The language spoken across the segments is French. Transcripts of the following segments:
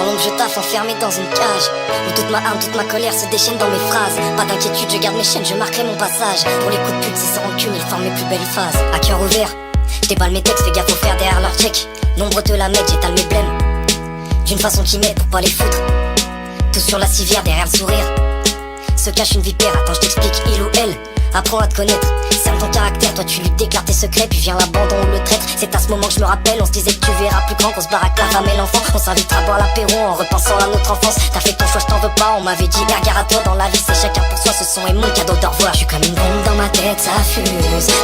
Dans l'ombre je taffe enfermé dans une cage où toute ma haine, toute ma colère se déchaîne dans mes phrases. Pas d'inquiétude, je garde mes chaînes, je marquerai mon passage. Pour les coups de pute, c'est sans rancune, ils forment mes plus belles phases. À cœur ouvert, j'déballe mes textes, fais gaffe au faire derrière leur check. Nombre te la mettent, j'étale mes blèmes d'une façon qui m'aide pour pas les foutre. Tout sur la civière derrière le sourire se cache une vipère, attends je t'explique, il ou elle. Apprends à te connaître, cerne ton caractère, toi tu lui déclares tes secrets, puis vient l'abandon ou le traître. C'est à ce moment que je me rappelle, on se disait que tu verras plus grand, qu'on se barre avec la femme et l'enfant. On s'invitera à boire l'apéro en repensant à notre enfance. T'as fait ton choix, je t'en veux pas, on m'avait dit gare à toi dans la vie, c'est chacun pour soi, ce son est mon cadeau d'au revoir. Je suis comme une bombe dans ma tête, ça fuse,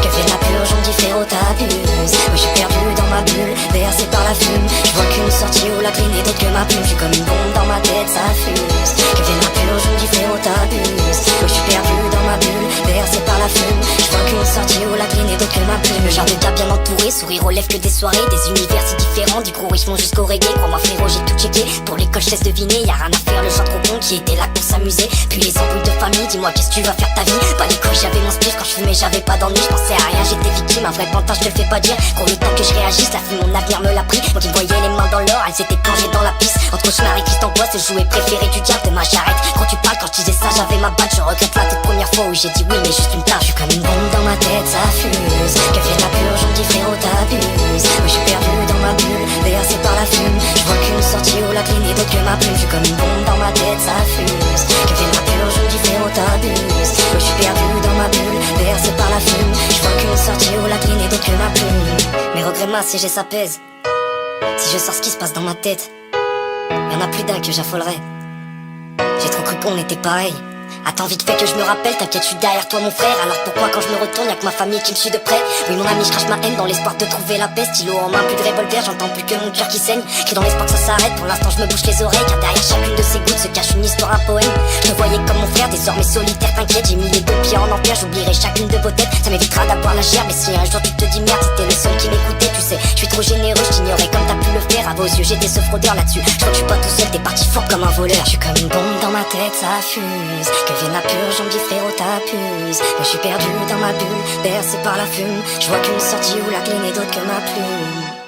que fait la purge, on dit frérot t'abuses. Moi je suis perdu dans ma bulle, bercé par la fume, je vois qu'une sortie où la clé n'est d'autre que ma plume. Je suis comme une bombe dans ma tête, ça fuse, que fait la purge, on dit frérot t'abuses. Moi je suis perdu dans ma bulle, bercé par la fume, je vois qu'une sortie où la clé n'est d'autre que ma plume. Le genre de gars bien entouré, sourire aux lèvres que des soirées, des univers si différents, du gros Richemont jusqu'au reggae. Crois-moi frérot, j'ai tout checké, pour l'école je laisse deviner, y'a rien à faire, le genre trop bon qui était là pour s'amuser. Puis les embrouilles de famille, dis-moi qu'est-ce que tu vas faire ta vie. Pas les couilles, j'avais mon spliff, quand je fumais j'avais pas d'ennui, je pensais à rien, j'étais victime, un vrai pantin, je te le fais pas dire. Pour le temps que je réagisse, la fille mon avenir me l'a pris. Moi qui voyais les mains dans l'or, elle s'était plongée dans la pisse. Entre cauchemar et crise d'angoisse, le jouet préféré du diable. Demain j'arrête, quand tu parles, quand je disais ça j'avais ma batte. Je regrette la toute première fois où j'ai dit oui mais juste une tâche. Je suis comme une bombe dans ma tête, ça fuse, que fait la purge, on dit frérot t'abuses. Moi je suis perdu dans ma bulle, bercé par la fume, je vois qu'une sortie où la clé n'est d'autre que ma plume. Je suis comme une bombe dans ma tête, ça fuse, que fait la purge, on dit frérot t'abuses. Moi je suis perdu dans ma bulle, bercé par la fume, je vois qu'une sortie où la clé n'est d'autre que ma plume. Mes regrets massent, si j'ai ça pèse, si je sors ce qui se passe dans ma tête, y'en a plus d'un que j'affolerais. J'ai trop cru qu'on était pareil. Attends vite fait que je me rappelle, t'inquiète je suis derrière toi mon frère. Alors pourquoi quand je me retourne y'a que ma famille qui me suit de près. Oui mon ami je crache ma haine dans l'espoir de trouver la paix. Stylo en main, plus de revolver, j'entends plus que mon cœur qui saigne. Crie dans l'espoir que ça s'arrête, pour l'instant je me bouche les oreilles. Car derrière chacune de ces gouttes se cache une histoire, un poème. Je me voyais comme mon frère, désormais solitaire, t'inquiète. J'ai mis les deux pieds en enfer, j'oublierai chacune de vos têtes. Ça m'évitera d'avoir la gerbe, et si un jour tu te dis merde, c'était le seul qui m'écoutait. Tu sais, je suis trop généreux, je t'ignorais comme t'as pu le faire. À vos yeux j'étais ce fraudeur là-dessus, je crois que je suis pas tout seul, t'es parti fort comme un voleur. Je suis comme une bombe dans ma tête, ça fuse, que vienne la purge, on me dit frérot t'abuses. Moi je suis perdu dans ma bulle, bercé par la fume, je vois qu'une sortie où la clé n'est d'autre que ma plume.